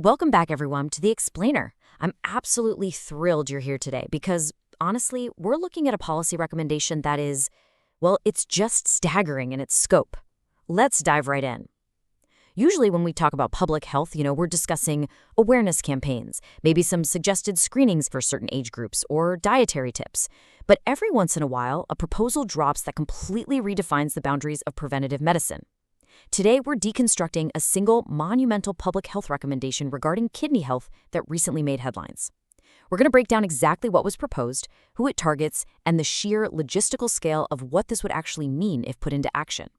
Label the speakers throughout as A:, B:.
A: Welcome back, everyone, to The Explainer. I'm absolutely thrilled you're here today because, honestly, we're looking at a policy recommendation that is, well, it's just staggering in its scope. Let's dive right in. Usually when we talk about public health, we're discussing awareness campaigns, maybe some suggested screenings for certain age groups or dietary tips. But every once in a while, a proposal drops that completely redefines the boundaries of preventative medicine. Today, we're deconstructing a single monumental public health recommendation regarding kidney health that recently made headlines. We're going to break down exactly what was proposed, who it targets, and the sheer logistical scale of what this would actually mean if put into action.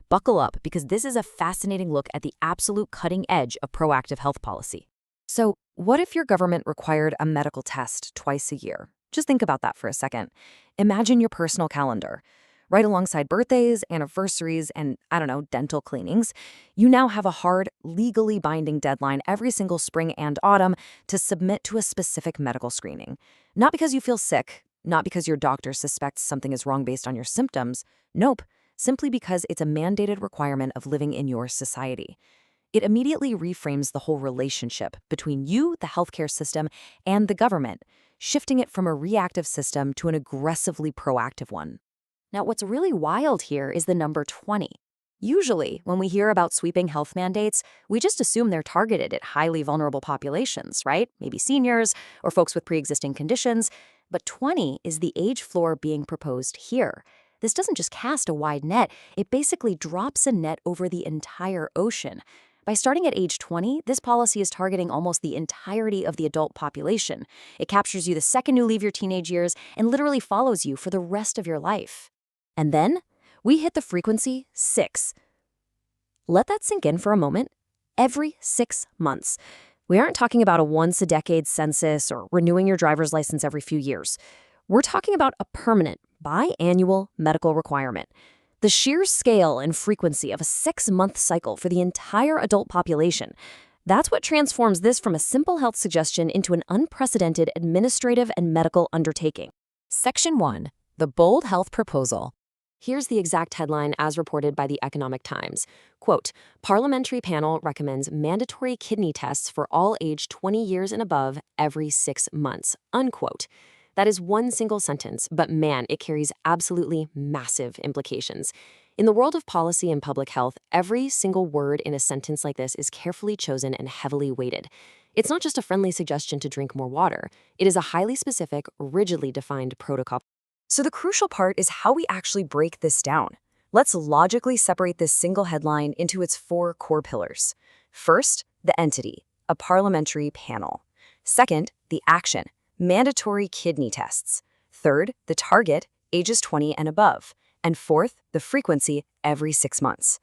A: Buckle up, because this is a fascinating look at the absolute cutting edge of proactive health policy.
B: So, what if your government required a medical test twice a year? Just think about that for a second. Imagine your personal calendar. Right alongside birthdays, anniversaries, and, dental cleanings, you now have a hard, legally binding deadline every single spring and autumn to submit to a specific medical screening. Not because you feel sick, not because your doctor suspects something is wrong based on your symptoms. Nope, simply because it's a mandated requirement of living in your society. It immediately reframes the whole relationship between you, the healthcare system, and the government, shifting it from a reactive system to an aggressively proactive one.
A: Now, what's really wild here is the number 20. Usually, when we hear about sweeping health mandates, we just assume they're targeted at highly vulnerable populations, right? Maybe seniors or folks with pre-existing conditions. But 20 is the age floor being proposed here. This doesn't just cast a wide net, it basically drops a net over the entire ocean. By starting at age 20, this policy is targeting almost the entirety of the adult population. It captures you the second you leave your teenage years and literally follows you for the rest of your life. And then we hit the frequency 6. Let that sink in for a moment. Every 6 months. We aren't talking about a once-a-decade census or renewing your driver's license every few years. We're talking about a permanent, biannual medical requirement. The sheer scale and frequency of a 6-month cycle for the entire adult population. That's what transforms this from a simple health suggestion into an unprecedented administrative and medical undertaking.
B: Section 1. The Bold Health Proposal. Here's the exact headline as reported by the Economic Times. Quote, Parliamentary panel recommends mandatory kidney tests for all aged 20 years and above every 6 months. Unquote. That is one single sentence, but man, it carries absolutely massive implications. In the world of policy and public health, every single word in a sentence like this is carefully chosen and heavily weighted. It's not just a friendly suggestion to drink more water. It is a highly specific, rigidly defined protocol. So the crucial part is how we actually break this down. Let's logically separate this single headline into its 4 core pillars. First, the entity, a parliamentary panel. Second, the action, mandatory kidney tests. Third, the target, ages 20 and above. And fourth, the frequency, every 6 months.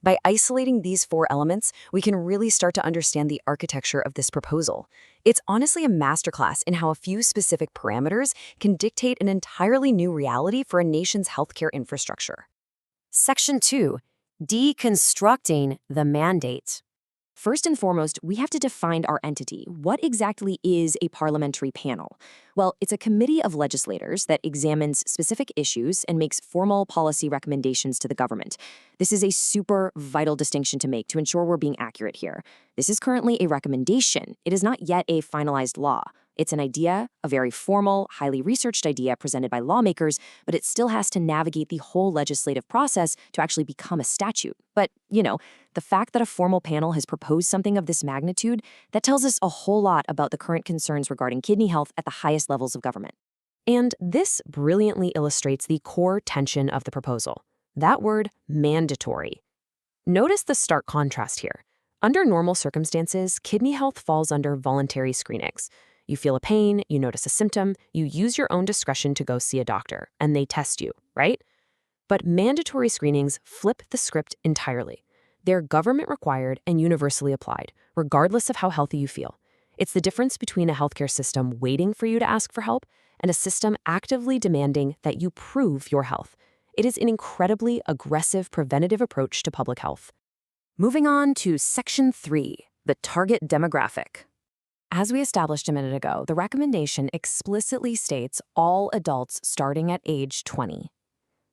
B: By isolating these 4 elements, we can really start to understand the architecture of this proposal. It's honestly a masterclass in how a few specific parameters can dictate an entirely new reality for a nation's healthcare infrastructure. Section 2. Deconstructing the mandate. First and foremost, we have to define our entity. What exactly is a parliamentary panel? Well, it's a committee of legislators that examines specific issues and makes formal policy recommendations to the government. This is a super vital distinction to make to ensure we're being accurate here. This is currently a recommendation. It is not yet a finalized law. It's an idea, a very formal, highly researched idea presented by lawmakers, but it still has to navigate the whole legislative process to actually become a statute. But, the fact that a formal panel has proposed something of this magnitude, that tells us a whole lot about the current concerns regarding kidney health at the highest levels of government. And this brilliantly illustrates the core tension of the proposal. That word, mandatory. Notice the stark contrast here. Under normal circumstances, kidney health falls under voluntary screenings. You feel a pain, you notice a symptom, you use your own discretion to go see a doctor, and they test you, right? But mandatory screenings flip the script entirely. They're government-required and universally applied, regardless of how healthy you feel. It's the difference between a healthcare system waiting for you to ask for help and a system actively demanding that you prove your health. It is an incredibly aggressive preventative approach to public health. Moving on to Section 3, the target demographic. As we established a minute ago, the recommendation explicitly states all adults starting at age 20.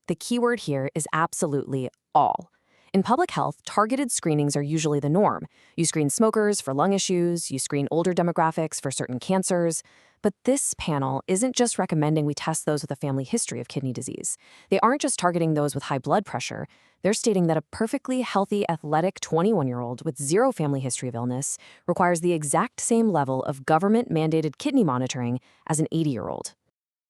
B: The keyword here is absolutely all. In public health, targeted screenings are usually the norm. You screen smokers for lung issues, you screen older demographics for certain cancers. But this panel isn't just recommending we test those with a family history of kidney disease. They aren't just targeting those with high blood pressure. They're stating that a perfectly healthy, athletic 21-year-old with zero family history of illness requires the exact same level of government-mandated kidney monitoring as an 80-year-old.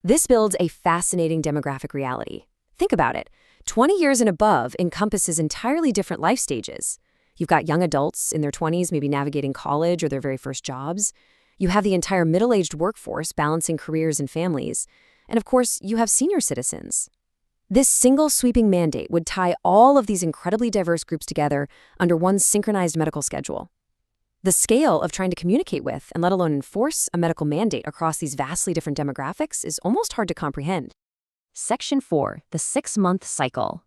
B: This builds a fascinating demographic reality. Think about it. 20 years and above encompasses entirely different life stages. You've got young adults in their 20s, maybe navigating college or their very first jobs. You have the entire middle-aged workforce balancing careers and families. And of course, you have senior citizens. This single sweeping mandate would tie all of these incredibly diverse groups together under one synchronized medical schedule. The scale of trying to communicate with, and let alone enforce, a medical mandate across these vastly different demographics is almost hard to comprehend. Section 4, the 6-month cycle.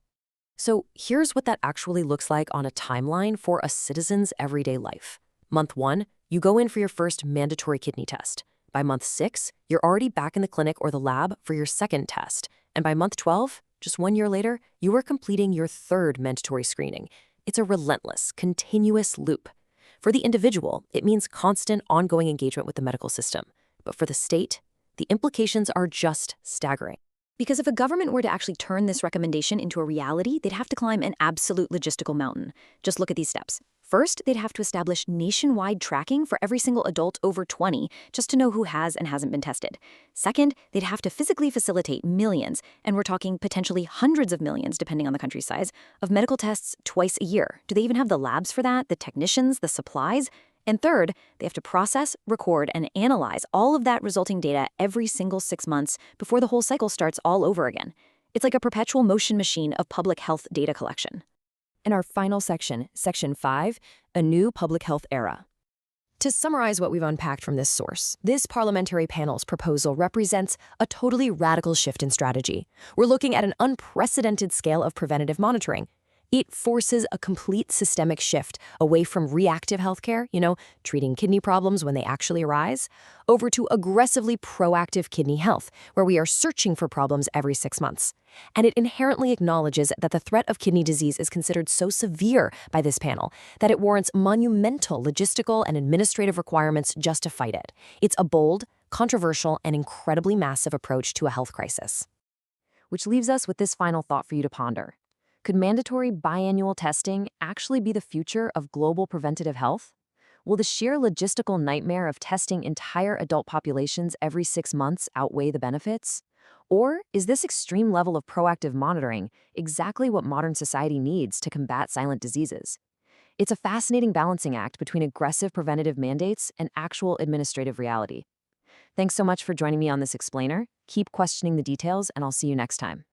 B: So here's what that actually looks like on a timeline for a citizen's everyday life. Month 1, you go in for your first mandatory kidney test. By month 6, you're already back in the clinic or the lab for your second test. And by month 12, just 1 year later, you are completing your third mandatory screening. It's a relentless, continuous loop. For the individual, it means constant, ongoing engagement with the medical system. But for the state, the implications are just staggering.
A: Because if a government were to actually turn this recommendation into a reality, they'd have to climb an absolute logistical mountain. Just look at these steps. First, they'd have to establish nationwide tracking for every single adult over 20 just to know who has and hasn't been tested. Second, they'd have to physically facilitate millions, and we're talking potentially hundreds of millions, depending on the country's size, of medical tests twice a year. Do they even have the labs for that, the technicians, the supplies? And third, they have to process, record, and analyze all of that resulting data every single 6 months before the whole cycle starts all over again. It's like a perpetual motion machine of public health data collection.
B: In our final section, Section 5, a new public health era. To summarize what we've unpacked from this source, this parliamentary panel's proposal represents a totally radical shift in strategy. We're looking at an unprecedented scale of preventative monitoring. It forces a complete systemic shift away from reactive healthcare, treating kidney problems when they actually arise, over to aggressively proactive kidney health, where we are searching for problems every 6 months. And it inherently acknowledges that the threat of kidney disease is considered so severe by this panel that it warrants monumental logistical and administrative requirements just to fight it. It's a bold, controversial, and incredibly massive approach to a health crisis.
A: Which leaves us with this final thought for you to ponder. Could mandatory biannual testing actually be the future of global preventative health? Will the sheer logistical nightmare of testing entire adult populations every 6 months outweigh the benefits? Or is this extreme level of proactive monitoring exactly what modern society needs to combat silent diseases? It's a fascinating balancing act between aggressive preventative mandates and actual administrative reality. Thanks so much for joining me on this explainer. Keep questioning the details, and I'll see you next time.